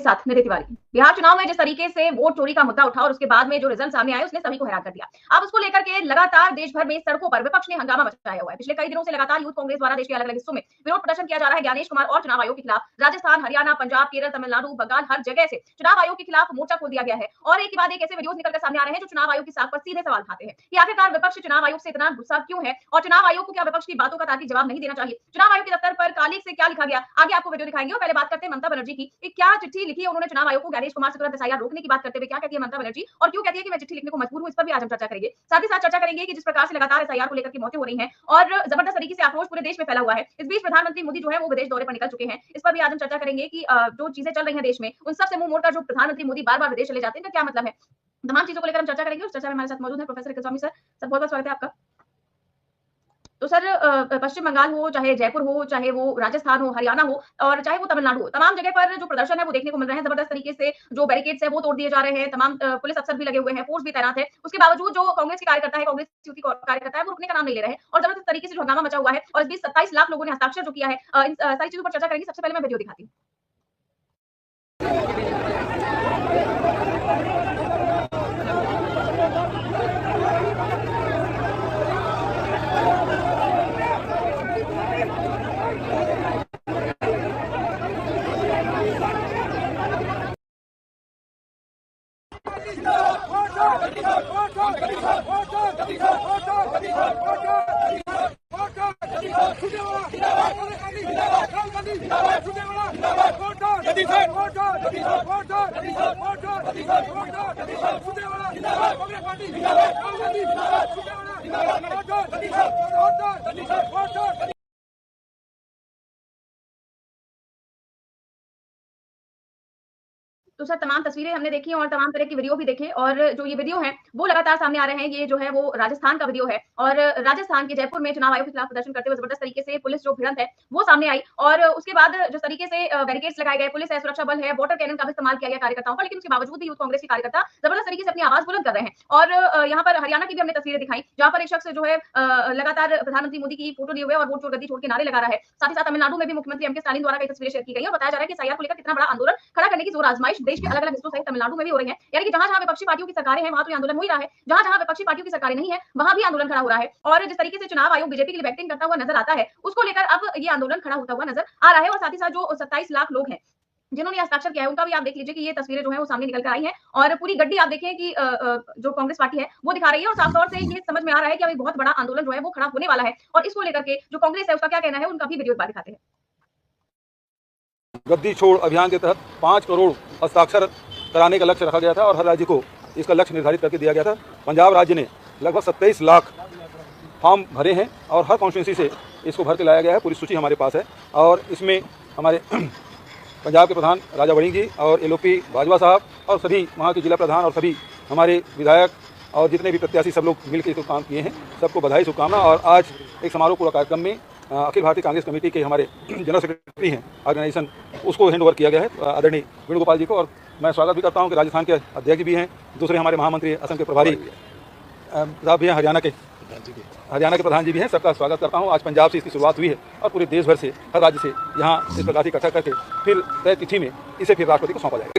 साथ निधि तिवारी। बिहार चुनाव में जिस तरीके से वोट चोरी का मुद्दा उठा और उसके बाद में जो रिजल्ट सामने आए उसने सभी को हैरान कर दिया। अब उसको लेकर के लगातार देश भर में सड़कों पर विपक्ष ने हंगामा मचाया हुआ है। पिछले कई दिनों से लगातार यूथ कांग्रेस द्वारा देश के अलग-अलग हिस्सों में विरोध प्रदर्शन किया जा रहा है ज्ञानेश कुमार और चुनाव आयोग के खिलाफ। राजस्थान, हरियाणा, पंजाब, केरल, तमिलनाडु, बंगाल हर जगह से चुनाव आयोग के खिलाफ मोर्चा खोल दिया गया है और एक के बाद एक ऐसे वीडियोस निकलकर सामने आ रहे हैं जो चुनाव आयोग की साख पर सीधे सवाल उठाते हैं कि आखिरकार विपक्ष चुनाव आयोग से इतना गुस्सा क्यों है और चुनाव आयोग को क्या विपक्ष की बातों का तार्किक जवाब नहीं देना चाहिए। चुनाव आयोग के दफ्तर पर कालिख से क्या लिखा गया, आगे आपको वीडियो दिखाएंगे। और पहले बात करते हैं ममता बनर्जी की। क्या चिट्ठी लिखी है उन्होंने चुनाव आयोग को ज्ञानेश कुमार से तुरंत एसआईआर रोकने की बात करते हुए। क्या कहती है ममता बनर्जी और क्यों कहती है कि मैं चिट्ठी लिखने को मजबूर हूं, इस पर भी आज हम चर्चा करेंगे। साथ ही साथ चर्चा करेंगे कि जिस प्रकार से लगातार एसआईआर को लेकर के मौतें हो रही हैं और जबरदस्त तरीके से आक्रोश पूरे देश में फैला हुआ है। इस बीच प्रधानमंत्री मोदी जो है वो विदेश दौरे पर निकल चुके हैं। इस पर भी आज हम चर्चा करेंगे कि जो चीजें चल रही हैं देश में उन सबसे मुंह मोड़कर जो प्रधानमंत्री मोदी बार-बार विदेश चले जाते हैं, इनका क्या मतलब है। तमाम चीजों को लेकर हम चर्चा करेंगे। उस चर्चा में हमारे साथ मौजूद है प्रोफेसर स्वामी सर। सर बहुत-बहुत स्वागत है आपका। तो सर पश्चिम बंगाल हो, चाहे जयपुर हो, चाहे वो राजस्थान हो, हरियाणा हो और चाहे वो तमिलनाडु हो, तमाम जगह पर जो प्रदर्शन है वो देखने को मिल रहे हैं। जबरदस्त तरीके से जो बैरिकेड्स है वो तोड़ दिए जा रहे हैं। तमाम पुलिस अफसर भी लगे हुए हैं, फोर्स भी तैनात है। उसके बावजूद जो कांग्रेस के कार्यकर्ता है, कांग्रेस युति कार्यकर्ता है, वो रुकने का नाम नहीं ले रहे हैं और जबरदस्त तरीके से जो हंगामा मचा हुआ है और इस बीच 27 लाख लोगों ने हस्ताक्षर जो किया है। इन सारी चीजों पर चर्चा करेंगे। सबसे पहले मैं वीडियो दिखाती हूँ। तो सर तमाम तस्वीरें हमने देखी और तमाम तरह की वीडियो भी देखे और जो ये वीडियो हैं वो लगातार सामने आ रहे हैं। ये जो है वो राजस्थान का वीडियो है और राजस्थान के जयपुर में चुनाव आयोग के खिलाफ प्रदर्शन करते हुए जबरदस्त तरीके से पुलिस जो भिड़ंत है वो सामने आई और उसके बाद जिस तरीके से बैरिकेड्स लगाए गए, पुलिस है, सुरक्षा बल है, वाटर कैनन का भी इस्तेमाल किया गया कार्यकर्ताओं का, लेकिन उसके बावजूद भी यूथ कांग्रेस के कार्यकर्ता जबरदस्त तरीके से अपनी आवाज बुलंद कर रहे हैं। और यहाँ पर हरियाणा की भी हमने तस्वीरें दिखाई जहाँ पर एक शख्स जो है लगातार प्रधानमंत्री मोदी की फोटो लिए हुए और वोट चोर गद्दी छोड़ के नारे लगा रहा है। साथ ही साथ तमिलनाडु में भी मुख्यमंत्री एम के स्टालिन द्वारा कई तस्वीरें शेयर की गई और बताया जा रहा है कि एसआईआर को लेकर कितना बड़ा आंदोलन खड़ा करने की जोर आजमाइश देश के अलग-अलग हिस्सों सहित तमिलनाडु में भी हो रही है। यानी कि जहां-जहां विपक्षी पार्टियों की सरकारें हैं वहां तो ये आंदोलन हो ही रहा है, जहां-जहां विपक्षी पार्टियों की सरकारें नहीं है वहां भी आंदोलन खड़ा हो रहा है। और जिस तरीके से चुनाव आयोग बीजेपी के लिए बैटिंग करता हुआ नजर आता है उसको लेकर अब ये आंदोलन खड़ा होता हुआ नजर आ रहा है। और साथ ही साथ जो 27 लाख लोग हैं जिन्होंने हस्ताक्षर किया है उनका भी आप देख लीजिए कि ये तस्वीरें जो है वो सामने निकल कर आई हैं और पूरी गड्डी आप देखें कि जो कांग्रेस पार्टी है वो दिखा रही है और साफ तौर से ये समझ में आ रहा है कि अब एक बहुत बड़ा आंदोलन जो है वो खड़ा होने वाला है। और इसको लेकर के जो कांग्रेस है उसका क्या कहना है उनका भी वीडियो दिखाते हैं। गद्दी छोड़ अभियान के तहत 5 करोड़ हस्ताक्षर कराने का लक्ष्य रखा गया था और हर राज्य को इसका लक्ष्य निर्धारित करके दिया गया था। पंजाब राज्य ने लगभग 27 लाख फॉर्म भरे हैं और हर कॉन्स्टिट्यूंसी से इसको भर के लाया गया है। पूरी सूची हमारे पास है और इसमें हमारे पंजाब के प्रधान राजा वड़िंग जी और एलओपी बाजवा साहब और सभी वहाँ के जिला प्रधान और सभी हमारे विधायक और जितने भी प्रत्याशी सब लोग मिलकर इसको काम किए हैं। सबको बधाई शुभकामना। और आज एक समारोह पूरा कार्यक्रम में अखिल भारतीय कांग्रेस कमेटी के हमारे जनरल सेक्रेटरी हैं ऑर्गेनाइजेशन, उसको हैंड ओवर किया गया है आदरणीय वेणुगोपाल जी को। और मैं स्वागत भी करता हूं कि राजस्थान के अध्यक्ष भी हैं, दूसरे हमारे महामंत्री असम के प्रभारी साहब भी हैं, हरियाणा के प्रधान जी भी हैं। सबका स्वागत करता हूं। आज पंजाब से इसकी शुरुआत हुई है और पूरे देश भर से, हर राज्य से यहाँ इस प्रकार से इकट्ठा करके फिर तय तिथि में इसे फिर राष्ट्रपति को सौंपा जाएगा।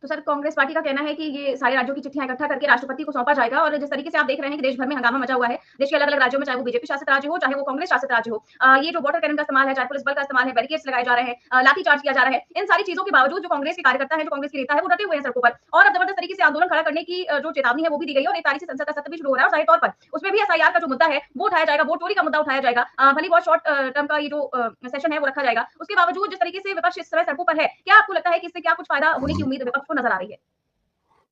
तो सर कांग्रेस पार्टी का कहना है कि ये सारे राज्यों की चिट्ठियां इकट्ठा करके राष्ट्रपति को सौंपा जाएगा। और जिस तरीके से आप देख रहे हैं कि देश भर में हंगामा मचा हुआ है देश के अलग-अलग राज्यों में, चाहे वो बीजेपी शासित राज्य हो चाहे वो कांग्रेस शासित राज्य हो, ये जो वाटर कैनन का इस्तेमाल है, चाहे पुलिस बल का इस्तेमाल है, बैरिकेड्स लगाए जा रहे हैं, लाठीचार्ज किया जा रहा है, इन सारी चीजों के बावजूद जो कांग्रेस के कार्यकर्ता है, जो कांग्रेस के नेता है वो डटे हुए हैं सड़कों पर और अब जबरदस्त तरीके से आंदोलन खड़ा करने की जो चेतावनी है वो भी दी गई है। और 1 तारीख से संसद का सत्र भी शुरू हो रहा है और जाहिर तौर पर उसमें भी एसआईआर का जो मुद्दा है वो उठाया जाएगा, वोट चोरी का मुद्दा उठाया जाएगा। भले बहुत शॉर्ट टर्म का ये जो सेशन है वो रखा जाएगा। उसके बावजूद जिस तरीके से विपक्ष इस समय सड़कों पर है, क्या आपको लगता है कि इससे क्या कुछ फायदा होने की उम्मीद विपक्ष को नजर आ रही है?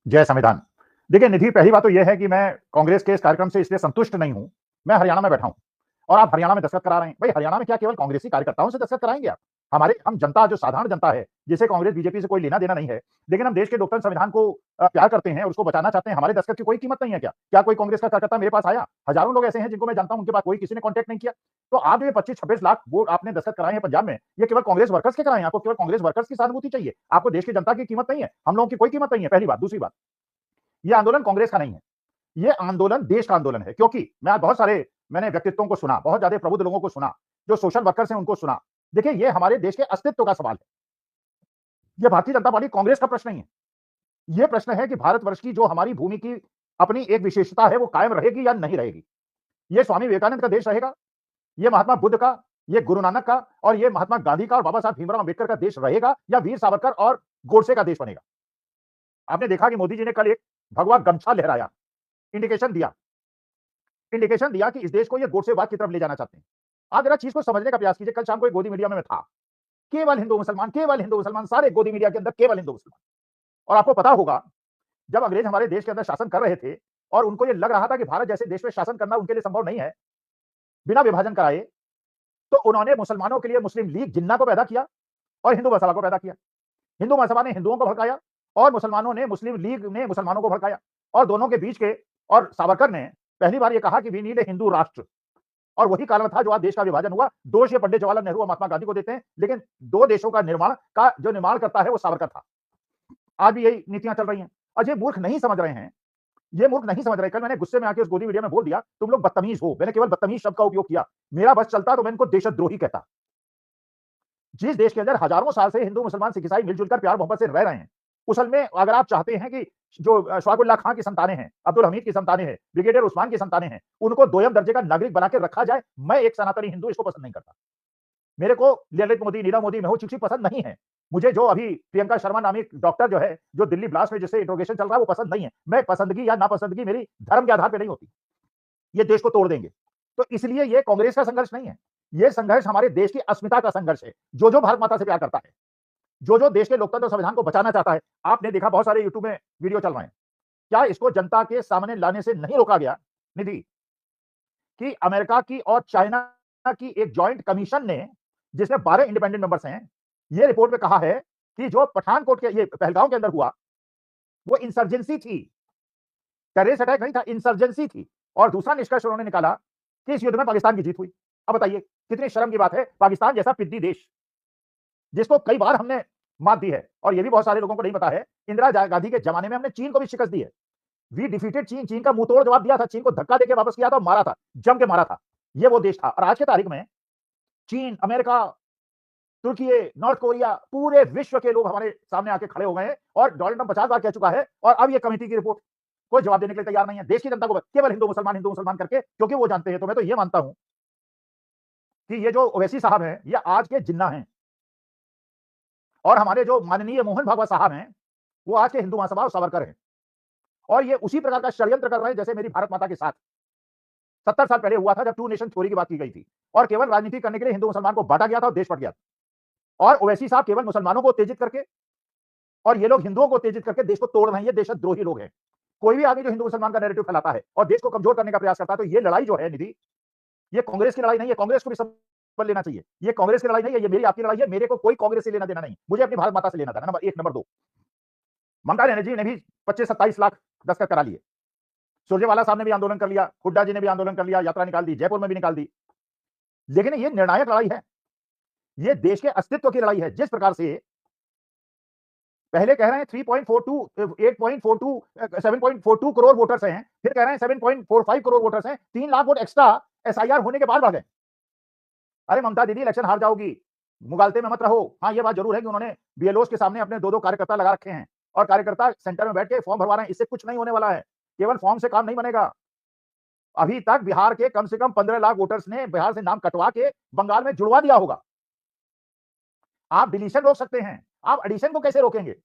जय संविधान। देखिए निधि, पहली बात तो यह है कि मैं कांग्रेस के इस कार्यक्रम से इसलिए संतुष्ट नहीं हूं। मैं हरियाणा में बैठा हूं और आप हरियाणा में दस्तखत करा रहे हैं। भाई हरियाणा में क्या केवल कांग्रेसी कार्यकर्ताओं से दस्तखत कराएंगे आप? हम जनता, जो साधारण जनता है, जिसे कांग्रेस बीजेपी से कोई लेना देना नहीं है, लेकिन हम देश के लोकतंत्र संविधान को प्यार करते हैं और उसको बचाना चाहते हैं। हमारे दस्तखत की कोई कीमत नहीं है क्या? क्या कोई कांग्रेस का कार्यकर्ता मेरे पास आया? हजारों लोग ऐसे हैं जिनको मैं जानता हूं, उनके पास कोई किसी ने कांटेक्ट नहीं किया। तो आप जो 25-26 लाख वोट आपने दस्तखत कराए हैं पंजाब में, ये केवल कांग्रेस वर्कर्स के कराए हैं। आपको केवल कांग्रेस वर्कर्स की सहानुभूति चाहिए, आपको देश की जनता की कीमत नहीं है, हम लोगों की कोई कीमत नहीं है, पहली बात। दूसरी बात, ये आंदोलन कांग्रेस का नहीं है, ये आंदोलन देश का आंदोलन है। क्योंकि मैंने व्यक्तित्वों को सुना, बहुत ज्यादा प्रबुद्ध लोगों को सुना, जो सोशल वर्कर्स हैं उनको सुना। देखिए ये हमारे देश के अस्तित्व का सवाल है। यह भारतीय जनता पार्टी कांग्रेस का प्रश्न नहीं है। यह प्रश्न है कि भारतवर्ष की जो हमारी भूमि की अपनी एक विशेषता है वो कायम रहेगी या नहीं रहेगी। यह स्वामी विवेकानंद का देश रहेगा, यह महात्मा बुद्ध का, यह गुरु नानक का और यह महात्मा गांधी का और बाबा साहब भीमराव अंबेडकर का देश रहेगा, या वीर सावरकर और गोडसे का देश बनेगा। आपने देखा कि मोदी जी ने कल एक भगवा गमछा लहराया, इंडिकेशन दिया कि इस देश को यह गोडसेवाद की तरफ ले जाना चाहते हैं। आप जरा चीज को समझने का प्रयास कीजिए। कल शाम को एक गोदी मीडिया में मैं था, केवल हिंदू मुसलमान, सारे गोदी मीडिया के अंदर केवल हिंदू मुसलमान। और आपको पता होगा, जब अंग्रेज हमारे देश के अंदर शासन कर रहे थे और उनको यह लग रहा था कि भारत जैसे देश में शासन करना उनके लिए संभव नहीं है बिना विभाजन कराए, तो उन्होंने मुसलमानों के लिए मुस्लिम लीग जिन्ना को पैदा किया और हिंदू महासभा को पैदा किया। हिंदू महासभा ने हिंदुओं को भड़काया और मुसलमानों ने, मुस्लिम लीग ने मुसलमानों को भड़काया, और दोनों के बीच के, और सावरकर ने पहली बार यह कहा कि वी नीड ए हिंदू राष्ट्र, और वही कारण था जो आज देश का विभाजन हुआ। दोष ये पंडित जवाहरलाल नेहरू और महात्मा गांधी को देते हैं, लेकिन दो देशों का निर्माण करता है वो सावरकर था। आज भी यही नीतियां चल रही हैं और ये मूर्ख नहीं समझ रहे हैं, ये मूर्ख नहीं समझ रहे। कल मैंने गुस्से में आके उस गोदी मीडिया में बोल दिया, तुम लोग बदतमीज हो। मैंने केवल बदतमीज शब्द का उपयोग किया। मेरा बस चलता तो मैं इनको देशद्रोही कहता। जिस देश के अंदर हजारों साल से हिंदू मुसलमान सिख ईसाई मिलजुल कर प्यार मोहब्बत से रह रहे हैं, उसल में अगर आप चाहते हैं कि जो शौकतुल्लाह खां की संतानें हैं, अब्दुल हमीद की संतानें हैं, ब्रिगेडियर उस्मान की संतानें हैं, उनको दोयम दर्जे का नागरिक बना के रखा जाए, मैं एक सनातनी हिंदू इसको पसंद नहीं करता। मेरे को ललित मोदी, नीरव मोदी, मेहुल चोकसी पसंद नहीं है। मुझे जो अभी प्रियंका शर्मा नामी डॉक्टर जो है, जो दिल्ली ब्लास्ट में जिससे इंट्रोगेशन चल रहा है, वो पसंद नहीं है। मैं पसंदगी या नापसंदगी मेरी धर्म के आधार पर नहीं होती। ये देश को तोड़ देंगे। तो इसलिए ये कांग्रेस का संघर्ष नहीं है, ये संघर्ष हमारे देश की अस्मिता का संघर्ष है। जो भारत माता से प्यार करता है, जो देश के लोकतंत्र और संविधान को बचाना चाहता है। आपने देखा बहुत सारे यूट्यूब में वीडियो चल रहे हैं, क्या इसको जनता के सामने लाने से नहीं रोका गया निधि कि अमेरिका की और चाइना की एक जॉइंट कमीशन ने, जिसमें 12 इंडिपेंडेंट मेंबर्स हैं, ये रिपोर्ट में कहा है कि जो पठानकोट के, ये पहलगांव के अंदर हुआ, वो इंसर्जेंसी थी, टेररिस्ट अटैक नहीं था, इंसर्जेंसी थी। और दूसरा निष्कर्ष उन्होंने निकाला कि इस युद्ध में पाकिस्तान की जीत हुई। अब बताइए कितनी शर्म की बात है, पाकिस्तान जैसा पिद्दी देश, जिसको कई बार हमने मात दी है, और ये भी बहुत सारे लोगों को नहीं पता है, इंदिरा गांधी के जमाने में हमने चीन को भी शिकस्त दी है। वी डिफीटेड चीन, चीन का मुंह तोड़ जवाब दिया था, चीन को धक्का देके वापस किया था, मारा था, जम के मारा था। ये वो देश था। और आज के तारीख में चीन, अमेरिका, तुर्की, नॉर्थ कोरिया, पूरे विश्व के लोग हमारे सामने आके खड़े हो गए हैं, और डोनाल्ड ट्रंप 50 बार कह चुका है, और अब ये कमेटी की रिपोर्ट कोई जवाब देने के लिए तैयार नहीं है। देश की जनता को केवल हिंदू मुसलमान करके, क्योंकि वो जानते हैं। तो मैं तो ये मानता हूं कि ये जो ओवैसी साहब हैं, ये आज के जिन्ना हैं, और हमारे जो माननीय मोहन भागवत साहब हैं, वो आज के हिंदू महासभा और सावरकर हैं। और ये उसी प्रकार का षड्यंत्र कर रहे हैं जैसे मेरी भारत माता के साथ 70 साल पहले हुआ था, जब टू नेशन थ्योरी की बात की गई थी, और केवल राजनीति करने के लिए हिंदू मुसलमान को बांटा गया था और देश फट गया था। और ओवैसी साहब केवल मुसलमानों को उत्तेजित करके, और ये लोग हिंदुओं को उत्तेजित करके देश को तोड़ रहे हैं। ये देशद्रोही लोग हैं। कोई भी आदमी जो हिंदू मुसलमान का नैरेटिव फैलाता है और देश को कमजोर करने का प्रयास करता है, तो ये लड़ाई जो है निधि, ये कांग्रेस की लड़ाई नहीं है। कांग्रेस को भी समझ लेना चाहिए, ये कांग्रेस की लड़ाई नहीं है, ये मेरी आपकी लड़ाई है। मेरे को कोई कांग्रेस से लेना देना नहीं, मुझे अपनी भारत माता से लेना था। नंबर 1। नंबर 2, ममता बनर्जी ने भी 25-27 लाख दस्तखत करा लिए, सुरजेवाला साहब ने भी आंदोलन कर लिया, हुड्डा जी ने भी आंदोलन कर लिया, यात्रा निकाल दी, जयपुर में भी निकाल दी। लेकिन ये निर्णायक लड़ाई है, ये देश के अस्तित्व की लड़ाई है। जिस प्रकार से पहले कह रहे हैं 3.42, 8.42, 7.42 करोड़ वोटर्स हैं, फिर कह रहे हैं 7.45 करोड़ वोटर्स हैं, 3 लाख वोट एक्स्ट्रा एसआईआर होने के बाद बढ़ गए। अरे ममता दीदी, इलेक्शन हार जाओगी, मुगालते में मत रहो। हाँ, ये बात जरूर है कि उन्होंने बीएलओस के सामने अपने 2-2 कार्यकर्ता लगा रखे हैं, और कार्यकर्ता सेंटर में बैठ के फॉर्म भरवा रहे हैं। इससे कुछ नहीं होने वाला है, केवल फॉर्म से काम नहीं बनेगा। अभी तक बिहार के कम से कम 15 लाख वोटर्स ने बिहार से नाम कटवा के बंगाल में जुड़वा दिया होगा। आप डिलीशन रोक सकते हैं, आप एडिशन को कैसे रोकेंगे?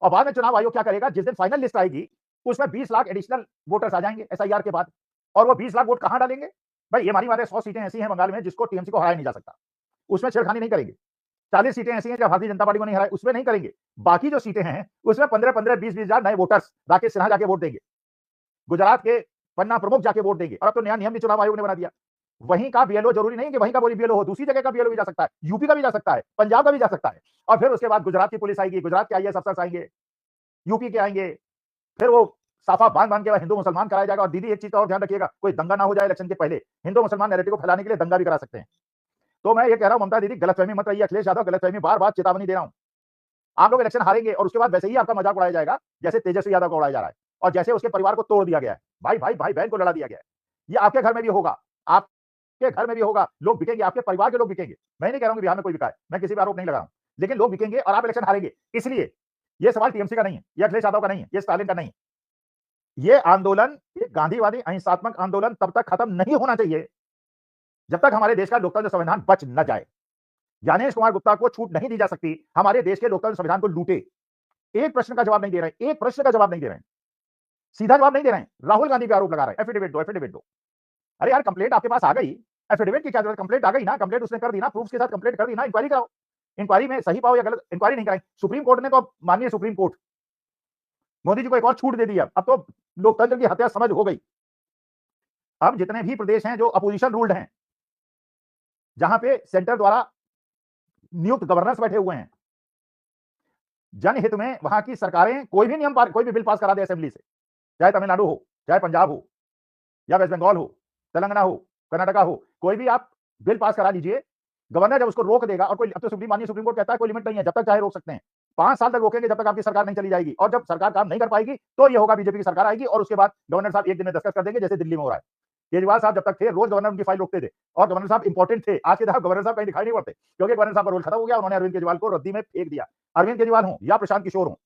और बाद में चुनाव आयोग क्या करेगा, जिस दिन फाइनल लिस्ट आएगी उसमें 20 लाख एडिशनल वोटर्स आ जाएंगे एसआईआर के बाद, और वो 20 लाख वोट कहां डालेंगे? भाई ये हमारी बात है, 100 सीटें ऐसी हैं बंगाल में जिसको टीएमसी को हराया नहीं जा सकता, उसमें छेड़खानी नहीं करेंगे। 40 सीटें ऐसी हैं जहां भारतीय जनता पार्टी को नहीं हराए, उसमें नहीं करेंगे। बाकी जो सीटें हैं उसमें 15-15, 20-20 हजार नए वोटर्स राकेश सिन्हा जाके वोट देंगे, गुजरात के पन्ना प्रमुख जाके वोट देंगे। और अब तो नया नियम भी चुनाव आयोग ने बना दिया, वहीं का बीएलओ जरूरी नहीं कि वहीं का बीएलओ हो, दूसरी जगह का बीएलओ भी जा सकता है, यूपी का भी जा सकता है, पंजाब का भी जा सकता है। और फिर उसके बाद गुजरात की पुलिस आएगी, गुजरात के आईएएस अफसर आएंगे, यूपी के आएंगे, फिर वो साफा बांध के हिंदू मुसलमान कराया जाएगा। और दीदी एक चीज और ध्यान रखिएगा, कोई दंगा ना हो जाए इलेक्शन के पहले। हिंदू मुसलमान नैरेटिव को फैलाने के लिए दंगा भी करा सकते हैं। तो मैं ये कह रहा हूं ममता दीदी, गलतफहमी मत रहिए। अखिलेश यादव गलतफहमी, बार-बार चेतावनी दे रहा हूं। आप लोग इलेक्शन हारेंगे और उसके बाद वैसे ही आपका मजाक उड़ाया जाएगा जैसे तेजस्वी यादव को उड़ाया जा रहा है, और जैसे उसके परिवार को तोड़ दिया गया है, भाई बहन को लड़ा दिया गया है। ये आपके घर में भी होगा, आपके घर में भी होगा। लोग बिकेंगे, आपके परिवार के लोग बिकेंगे। मैं नहीं कह रहा हूं कि बिहार में कोई बिका है, मैं किसी पर आरोप नहीं लगा रहा हूं, लेकिन लोग बिकेंगे और आप इलेक्शन हारेंगे। इसलिए ये सवाल टीएमसी का नहीं है, ये अखिलेश यादव का नहीं है, ये स्टालिन का नहीं है। ये आंदोलन, एक गांधीवादी अहिंसात्मक आंदोलन तब तक खत्म नहीं होना चाहिए जब तक हमारे देश का लोकतंत्र संविधान बच न जाए। ज्ञानेश कुमार गुप्ता को छूट नहीं दी जा सकती हमारे देश के लोकतंत्र संविधान को लूटे। एक प्रश्न का जवाब नहीं दे रहे, एक प्रश्न का जवाब नहीं दे रहे हैं, सीधा जवाब नहीं दे रहे हैं। राहुल गांधी पे आरोप लगा रहे हैं, एफिडेविट दो, एफिडेविट दो। अरे यार, कंप्लेंट आपके पास आ गई, एफिडेविट की क्या जरूरत? कंप्लेंट आ गई ना, कंप्लेंट उसने कर दी ना, प्रूफ के साथ कंप्लेंट कर दी ना, इंक्वायरी कराओ। इंक्वायरी में सही पाओ या गलत, इंक्वायरी नहीं कराई। सुप्रीम कोर्ट ने तो, माननीय सुप्रीम कोर्ट, मोदी जी को एक और छूट दे दी। अब तो लोकतंत्र की हत्या समझ हो गई। अब जितने भी प्रदेश हैं जो अपोजिशन रूल्ड हैं, जहां पे सेंटर द्वारा नियुक्त गवर्नर्स बैठे हुए हैं, जनहित में वहां की सरकारें कोई भी नियम, कोई भी बिल पास करा दे असेंबली से, चाहे तमिलनाडु हो, चाहे पंजाब हो, या वेस्ट बंगाल हो, तेलंगाना हो, कर्नाटका हो, कोई भी आप बिल पास करा लीजिए, गवर्नर जब उसको रोक देगा, और कोई, अब तो माननीय सुप्रीम कोर्ट कहता है कोई लिमिट नहीं है, जब तक चाहे रोक सकते हैं। 5 साल तक रोकेंगे, जब तक आपकी सरकार नहीं चली जाएगी। और जब सरकार काम नहीं कर पाएगी तो ये होगा, बीजेपी की सरकार आएगी और उसके बाद गवर्नर साहब एक दिन में दस्तखत कर देंगे, जैसे दिल्ली में हो रहा है। केजरीवाल साहब जब तक थे, रोज गवर्नर उनकी फाइल रोकते थे, और गवर्नर साहब इंपॉर्टेंट थे। आज के तरह गवर्नर साहब कहीं दिखाई नहीं पड़ते, क्योंकि गवर्नर साहब का रोल खत्म हो गया, उन्होंने अरविंद केजरीवाल को रद्दी में फेंक दिया। अरविंद केजरीवाल हो या प्रशांत किशोर हो,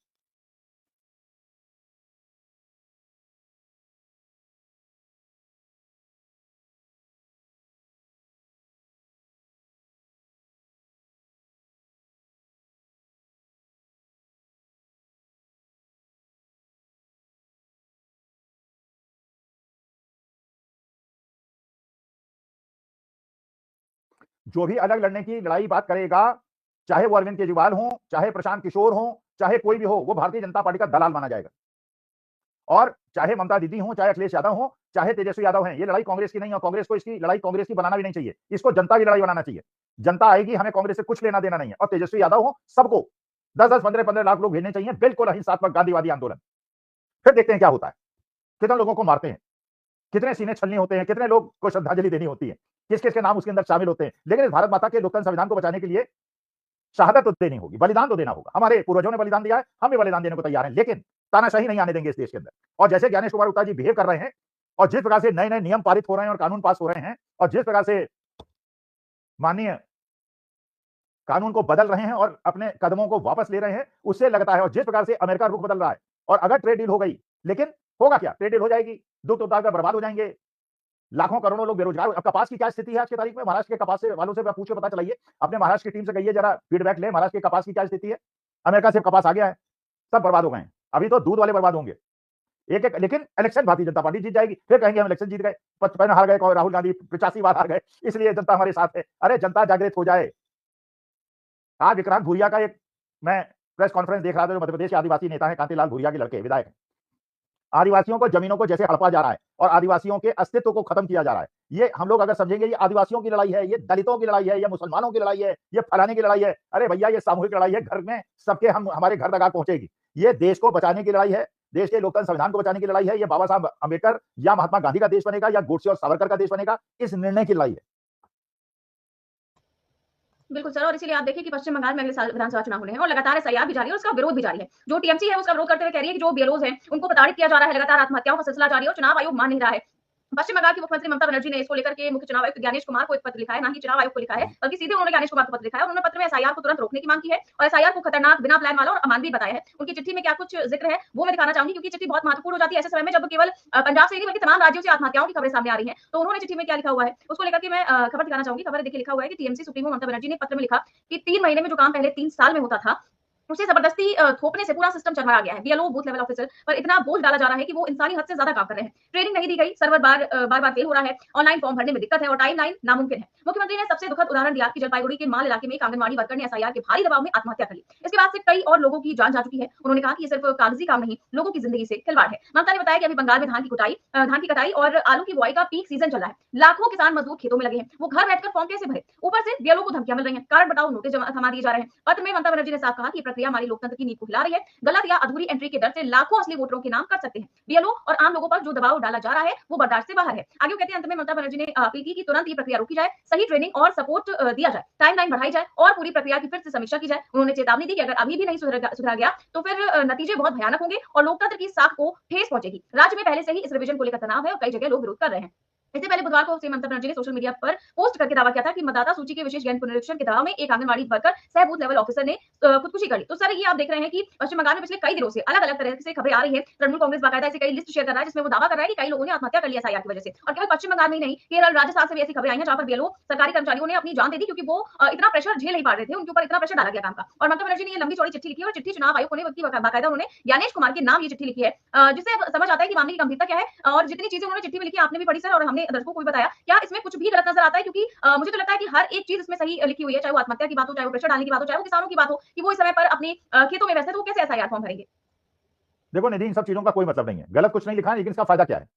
जो भी अलग लड़ने की लड़ाई बात करेगा, चाहे वो अरविंद केजरीवाल हो, चाहे प्रशांत किशोर हो, चाहे कोई भी हो, वो भारतीय जनता पार्टी का दलाल माना जाएगा। और चाहे ममता दीदी हो, चाहे अखिलेश यादव हो, चाहे तेजस्वी यादव हैं, ये लड़ाई कांग्रेस की नहीं है, और कांग्रेस को इसकी लड़ाई कांग्रेस की बनाना भी नहीं चाहिए। इसको जनता की लड़ाई बनाना चाहिए। जनता आएगी, हमें कांग्रेस से कुछ लेना देना नहीं है। और तेजस्वी यादव हो, सबको 10-10, 15-15 लाख लोग भेजने चाहिए, बिल्कुल अहिंसात्मक गांधीवादी आंदोलन। फिर देखते हैं क्या होता है, कितने लोगों को मारते हैं, कितने सीने छलनी होते हैं, कितने लोग को श्रद्धांजलि देनी होती है, किस किस के नाम उसके अंदर शामिल होते हैं। लेकिन इस भारत माता के लोकतंत्र संविधान को बचाने के लिए शहादत तो देनी होगी, बलिदान तो देना होगा। हमारे पूर्वजों ने बलिदान दिया है, हम भी बलिदान देने को तैयार हैं, लेकिन तानाशाही नहीं आने देंगे इस देश के अंदर। और जैसे ज्ञानेश कुमार गुप्ता जी बिहेव कर रहे हैं, और जिस प्रकार से नए नए नियम पारित हो रहे हैं और कानून पास हो रहे हैं, और जिस प्रकार से माननीय कानून को बदल रहे हैं और अपने कदमों को वापस ले रहे हैं, उससे लगता है, और जिस प्रकार से अमेरिका रुख बदल रहा है, और अगर ट्रेड डील हो गई, लेकिन होगा क्या? ट्रेड डील हो जाएगी, दुख उतार कर बर्बाद हो जाएंगे, लाखों करोड़ों लोग बेरोजगार। अब कपास की क्या स्थिति है आज की तारीख में? महाराष्ट्र के कपास से वालों से पूछे, पता चलाइए, अपने महाराष्ट्र की टीम से कहिए, जरा फीडबैक ले, महाराष्ट्र के कपास की क्या स्थिति है। अमेरिका से कपास आ गया है, सब बर्बाद हो गए हैं। अभी तो दूध वाले बर्बाद होंगे एक एक। लेकिन इलेक्शन भारतीय जनता पार्टी जीत जाएगी, फिर कहेंगे हम इलेक्शन जीत गए, 55 हार गए, राहुल गांधी 85 बार हार गए, इसलिए जनता हमारे साथ है। अरे जनता जागृत हो जाए। आज विक्रांत भूरिया का एक मैं प्रेस कॉन्फ्रेंस देख रहा था, जो मध्य प्रदेश के आदिवासी नेता है, कांतिलाल भूरिया के लड़के, विधायक है। आदिवासियों को, जमीनों को जैसे हड़पा जा रहा है और आदिवासियों के अस्तित्व को खत्म किया जा रहा है। ये हम लोग अगर समझेंगे ये आदिवासियों की लड़ाई है, ये दलितों की लड़ाई है, ये मुसलमानों की लड़ाई है, ये फलाने की लड़ाई है, अरे भैया ये सामूहिक लड़ाई है, घर में सबके, हम हमारे घर तक पहुंचेगी। ये देश को बचाने की लड़ाई है, देश के लोकतंत्र संविधान को बचाने की लड़ाई है। ये बाबा साहब अम्बेडकर या महात्मा गांधी का देश बनेगा या गोडसे और सावरकर का देश बनेगा, इस निर्णय की लड़ाई है। बिल्कुल सर, और इसीलिए आप देखिए कि पश्चिम बंगाल में अगले साल विधानसभा चुनाव होने हैं और लगातार एसआईआर भी जारी है और उसका विरोध भी जारी है। जो टीएमसी है उसका विरोध करते हुए कह रही है कि जो बीएलओज हैं उनको प्रताड़ित किया जा रहा है, लगातार आत्महत्याओं का सिलसिला जारी है और चुनाव आयोग मान नहीं रहा है। पश्चिम बंगाल की मुख्यमंत्री ममता बनर्जी ने इसको लेकर के मुख्य चुनाव आयुक्त ज्ञानेश कुमार को एक पत्र लिखा है, ना कि चुनाव आयोग को लिखा है, बल्कि सीधे उन्होंने ज्ञानेश कुमार को पत्र लिखा है। उन्होंने पत्र में एसआईआर को तुरंत रोकने की मांग की है और एसआईआर को खतरनाक, बिना प्लान वाला और अमानवीय बताया है। उनकी चिट्ठी में क्या कुछ जिक्र है वो मैं दिखाना चाहूंगी, क्योंकि चिट्ठी बहुत महत्वपूर्ण हो जाती है ऐसे समय में जब केवल पंजाब से नहीं बल्कि तमाम राज्यों से आत्महत्याओं की खबरें सामने आ रही हैं। तो उन्होंने चिट्ठी में क्या लिखा हुआ है उसको लेकर के मैं खबर दिखाना चाहूंगी। खबर देखिए, लिखा हुआ है कि टीएमसी सुप्रीमो ममता बनर्जी ने पत्र में लिखा कि 3 महीने में जो काम पहले 3 साल में होता था उसे जबरदस्ती थोपने से पूरा सिस्टम चरमरा गया है। बीएलओ, बूथ लेवल ऑफिसर पर इतना बोझ डाला जा रहा है कि वो इंसानी हद से ज्यादा काम कर रहे हैं। ट्रेनिंग नहीं दी गई, सर्वर बार फेल हो रहा है, ऑनलाइन फॉर्म भरने में दिक्कत है और टाइमलाइन नामुमकिन है। मुख्यमंत्री ने सबसे दुखद उदाहरण दिया कि जलपाईगुड़ी के माल इलाके में एक आंगनबाड़ी वर्कर ने एसआईआर के भारी दबाव में आत्महत्या कर ली। इसके बाद से कई और लोगों की जान जा चुकी है। उन्होंने कहा कि ये सिर्फ कागजी काम नहीं, लोगों की जिंदगी से खिलवाड़ है। ममता ने बताया कि अभी बंगाल में धान की कटाई और आलू की बुआई का पीक सीजन चल रहा है। लाखों किसान मजदूर खेतों में लगे हैं, वो घर बैठकर फॉर्म कैसे भरे? ऊपर से बीएलओ को धमकियां मिल रही हैं, कारण बताओ नोटिस थमा दिए जा रहे हैं। पत्र में ममता बनर्जी ने साफ कहा कि प्रक्रिया हमारी लोकतंत्र की नींव को हिला रही है। गलत या अधूरी एंट्री के डर से लाखों असली वोटरों के नाम कट सकते हैं। बीएलओ और आम लोगों पर जो दबाव डाला जा रहा है वो बर्दाश्त से बाहर है। आगे कहते हैं, अंत में ममता बनर्जी ने अपील की कि तुरंत ये प्रक्रिया रोकी जाए, सही ट्रेनिंग और सपोर्ट दिया जाए, टाइमलाइन बढ़ाई जाए और पूरी प्रक्रिया की फिर से समीक्षा की जाए। उन्होंने चेतावनी दी कि अगर अभी भी नहीं सुधरा गया तो फिर नतीजे बहुत भयानक होंगे और लोकतंत्र की साख को ठेस पहुंचेगी। राज्य में पहले से ही इस रिवीजन को लेकर तनाव है और कई जगह लोग विरोध कर रहे हैं। इससे पहले बुधवार को सीएम ममता बनर्जी ने सोशल मीडिया पर पोस्ट करके दावा किया था कि मतदाता सूची के विशेष गहन पुनरीक्षण के दबाव में एक आंगनबाड़ी वर्कर सह बूथ लेवल ऑफिसर ने खुदकुशी कर ली। तो सर ये आप देख रहे हैं कि पश्चिम बंगाल में पिछले कई दिनों से अलग-अलग तरह से खबरें आ रही है। तृणमूल कांग्रेस बाकायदा ऐसी कई लिस्ट शेयर कर रहा है जिसमें वो दावा कर रहा है कि कई लोगों ने आत्महत्या कर ली एसआईआर की वजह से। और केवल पश्चिम बंगाल में ही नहीं, केरल, राजस्थान से भी ऐसी खबरें आई हैं जहां पर बीएलओ सरकारी कर्मचारियों ने अपनी जान दे दी क्योंकि वो इतना प्रेशर झेल नहीं पा रहे थे, उनके ऊपर इतना प्रेशर डाला गया काम का। और ममता बनर्जी ने ये लंबी चौड़ी चिट्ठी लिखी है और चिट्ठी चुनाव आयोग ने बाकायदा उन्होंने ज्ञानेश कुमार के नाम ये चिट्ठी लिखी है, जिससे समझ आता है कि मामले की गंभीरता क्या है और जितनी चीजें उन्होंने चिट्ठी में लिखी आपने भी पढ़ी सर और हमने दर्शकों को भी बताया। क्या इसमें कुछ भी गलत नजर आता है? क्योंकि मुझे तो लगता है कि हर एक चीज इसमें सही लिखी हुई है, चाहे वो आत्महत्या की बात हो, चाहे वो प्रेशर डालने की बात हो, चाहे वो किसानों की बात हो कि वो इस समय पर अपने खेतों में व्यस्त है, तो वो कैसे एसआईआर फॉर्म भरेंगे? देखो निधि, इन सब चीजों का कोई मतलब नहीं है, गलत कुछ नहीं लिखा है, लेकिन इसका फायदा क्या है?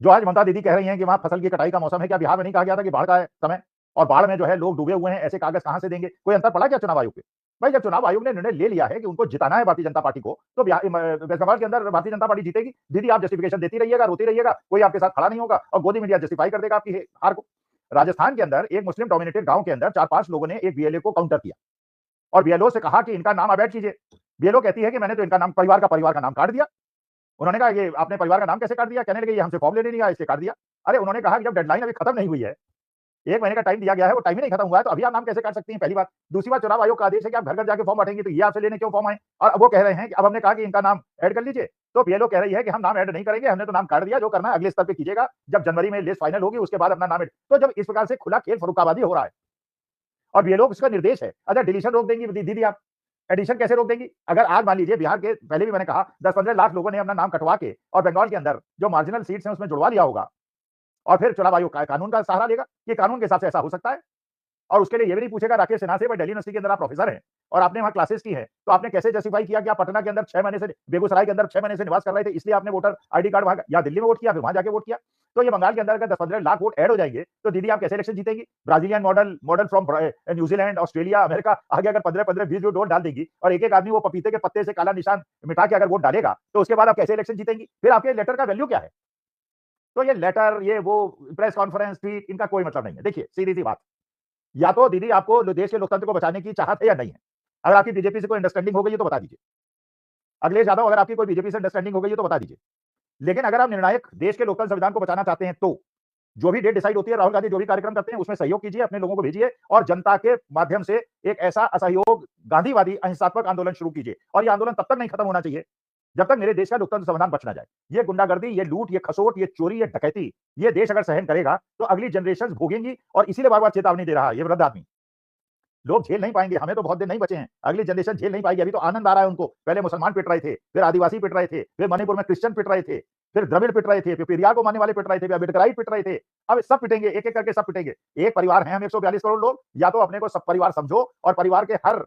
जो आज ममता दीदी कह रही हैं कि वहां फसल की कटाई का मौसम है, क्या बिहार में नहीं कहा गया था कि बाढ़ का है समय? और बाढ़ में जो है लोग डूबे हुए हैं, ऐसे कागज कहां से देंगे? कोई अंतर पड़ा क्या चुनाव आयोग पे? भाई जब चुनाव आयोग ने निर्णय ले लिया है कि उनको जिताना है भारतीय जनता पार्टी को, तो वेस्ट बंगाल के अंदर भारतीय जनता पार्टी जीतेगी। दीदी आप जस्टिफिकेशन देती रहिएगा, रोती रहिएगा, कोई आपके साथ खड़ा नहीं होगा और गोदी मीडिया जस्टिफाई कर देगा आपकी हार को। राजस्थान के अंदर एक मुस्लिम डोमिनेटेड गांव के अंदर 4-5 लोगों ने एक बीएलए को काउंटर किया और बीएलओ से कहा कि इनका नाम अवैध कीजिए। बीएलओ कहती है कि मैंने तो इनका नाम परिवार का नाम काट दिया। उन्होंने कहा ये आपने परिवार का नाम कैसे काट दिया? कहने लगे ये हमसे फॉर्म लेने नहीं आया इसलिए काट दिया। अरे उन्होंने कहा कि जब डेडलाइन अभी खत्म नहीं हुई है, 1 महीने का टाइम दिया गया है, वो टाइम ही नहीं खत्म हुआ है, तो अभी आप नाम कैसे काट सकती हैं? पहली बात। दूसरी बात, चुनाव आयोग का आदेश है कि आप घर-घर जाके फॉर्म बांटेंगे, तो ये आपसे लेने क्यों फॉर्म आए? और अब वो कह रहे हैं कि अब हमने कहा कि इनका नाम ऐड कर लीजिए, तो बीएलओ कह रही है कि हम नाम ऐड नहीं करेंगे, हमने तो नाम काट दिया, जो करना है अगले स्तर पे कीजिएगा, जब जनवरी में लिस्ट फाइनल होगी उसके बाद अपना नाम ऐड। तो जब इस प्रकार से खुला खेल फर्रुखाबादी हो रहा है और बीएलओ इसका निर्देश है, अच्छा डिलीशन रोक देंगी दीदी आप, एडिशन कैसे रोक देंगी? अगर आज मान लीजिए बिहार के, पहले भी मैंने कहा 10-15 लाख लोगों ने अपना नाम कटवा के और बंगाल के अंदर जो मार्जिनल सीट्स हैं उसमें जुड़वा लिया होगा और फिर चुनाव आयोग का कानून का सहारा लेगा कि कानून के हिसाब से ऐसा हो सकता है। और उसके लिए ये भी नहीं पूछेगा राकेश सिन्हा से, भाई दिल्ली यूनिवर्सिटी के अंदर आप प्रोफेसर हैं और आपने वहां क्लासेस की हैं, तो आपने कैसे जस्टिफाई किया कि आप पटना के अंदर 6 महीने से, बेगूसराय के अंदर 6 महीने से निवास कर रहे थे, इसलिए आपने वोटर आईडी कार्ड वहां या दिल्ली में वोट किया, फिर वहां जाके वोट किया। तो ये बंगाल के अंदर अगर 10-15 लाख वोट ऐड हो जाएंगे तो दीदी आप कैसे इलेक्शन जीतेंगी? Brazilian model from New Zealand, Australia, America आगे अगर 15-15, 20 वोट डाल देगी और एक-एक आदमी वो पपीते के पत्ते से काला निशान मिटा के अगर वोट डालेगा, तो उसके बाद आप कैसे इलेक्शन जीतेंगी? फिर आपके लेटर का वैल्यू क्या है? तो ये लेटर, ये वो प्रेस कॉन्फ्रेंस, ट्वीट, इनका कोई मतलब नहीं है। देखिए सीधी सी बात, या तो दीदी आपको देश के लोकतंत्र को बचाने की चाहत है या नहीं है। अगर आपकी बीजेपी से कोई अंडरस्टैंडिंग हो गई है तो बता दीजिए। अखिलेश यादव, अगर आपकी कोई बीजेपी से अंडरस्टैंडिंग हो गई है तो बता दीजिए। लेकिन अगर आप निर्णायक देश के लोकतंत्र संविधान को बचाना चाहते हैं तो जो भी डेट डिसाइड होती है, राहुल गांधी जो भी कार्यक्रम करते हैं उसमें सहयोग कीजिए, अपने लोगों को भेजिए और जनता के माध्यम से एक ऐसा असहयोग गांधीवादी अहिंसात्मक आंदोलन शुरू कीजिए। और ये आंदोलन तब तक नहीं खत्म होना चाहिए जब तक मेरे देश का लोकतंत्र संविधान बच ना जाए। ये गुंडागर्दी, ये लूट, ये खसोट, ये चोरी, ये डकैती, ये देश अगर सहन करेगा तो अगली जनरेशन भोगेंगी। और इसीलिए बार बार चेतावनी दे रहा है ये वृद्ध आदमी, लोग झेल नहीं पाएंगे, हमें तो बहुत दिन नहीं बचे हैं, अगली जनरेशन झेल नहीं पाएगी। अभी तो आनंद आ रहा है उनको, पहले मुसलमान पिट रहे थे, फिर आदिवासी पिट रहे थे, फिर मणिपुर में क्रिश्चियन पिट रहे थे, फिर द्रविड़ पिट रहे थे, फिर पेरियार को मानने वाले पिट रहे थे, फिर अम्बेडकराइट पिट रहे थे। अब सब पिटेंगे, एक एक करके सब पिटेंगे। एक परिवार है हम 142 करोड़ लोग, या तो अपने को सब परिवार समझो और परिवार के हर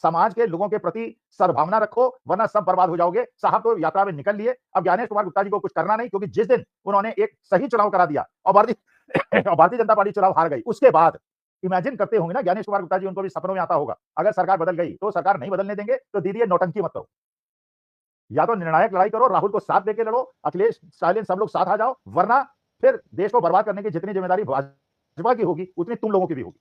समाज के लोगों के प्रति सद्भावना रखो, वरना सब बर्बाद हो जाओगे। साहब तो यात्रा में निकल लिए, अब ज्ञानेश कुमार गुप्ता जी को कुछ करना नहीं, क्योंकि जिस दिन उन्होंने एक सही चुनाव करा दिया और भारतीय जनता पार्टी चुनाव हार गई, उसके बाद इमेजिन करते होंगे ना ज्ञानेश कुमार गुप्ता जी, उनको भी सपनों में आता होगा अगर सरकार बदल गई तो सरकार नहीं बदलने देंगे। तो दीदी ये नौटंकी मत करो, या तो निर्णायक लड़ाई करो, राहुल को साथ देके लड़ो, अखिलेश, स्टालिन, सब लोग साथ आ जाओ, वरना फिर देश को बर्बाद करने की जितनी जिम्मेदारी भाजपा की होगी उतनी तुम लोगों की भी होगी।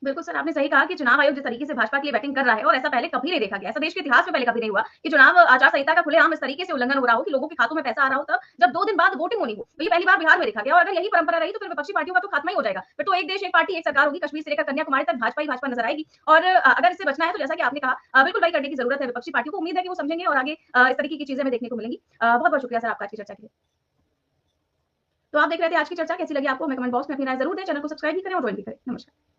बिल्कुल सर, आपने सही कहा कि चुनाव आयोग जिस तरीके से भाजपा के लिए बैटिंग कर रहा है और ऐसा पहले कभी नहीं देखा गया, ऐसा देश के इतिहास में पहले कभी नहीं हुआ कि चुनाव आचार संहिता का खुलेआम इस तरीके से उल्लंघन हो रहा हो कि लोगों के खातों में पैसा आ रहा हो तब जब 2 दिन बाद वोटिंग होनी हो। तो ये पहली बार बिहार में देखा गया और अगर यही परंपरा रही तो फिर विपक्षी पार्टियों का तो खात्मा ही हो जाएगा। फिर तो एक देश एक पार्टी एक सरकार होगी, कश्मीर से लेकर कन्याकुमारी तक भाजपा ही भाजपा नजर आएगी। और अगर इससे बचना है तो जैसा कि आपने कहा बिल्कुल वही करने की जरूरत है विपक्षी पार्टियों को। उम्मीद है कि वो समझेंगे और आगे इस तरीके की चीजें हमें देखने को मिलेंगी। बहुत बहुत शुक्रिया सर आपका आज की चर्चा के लिए। तो आप देख रहे थे आज की चर्चा, कैसी लगी आपको? हमें कमेंट बॉक्स में अपनी राय जरूर दें, चैनल को सब्सक्राइब भी करें और ज्वाइन भी करें। नमस्कार।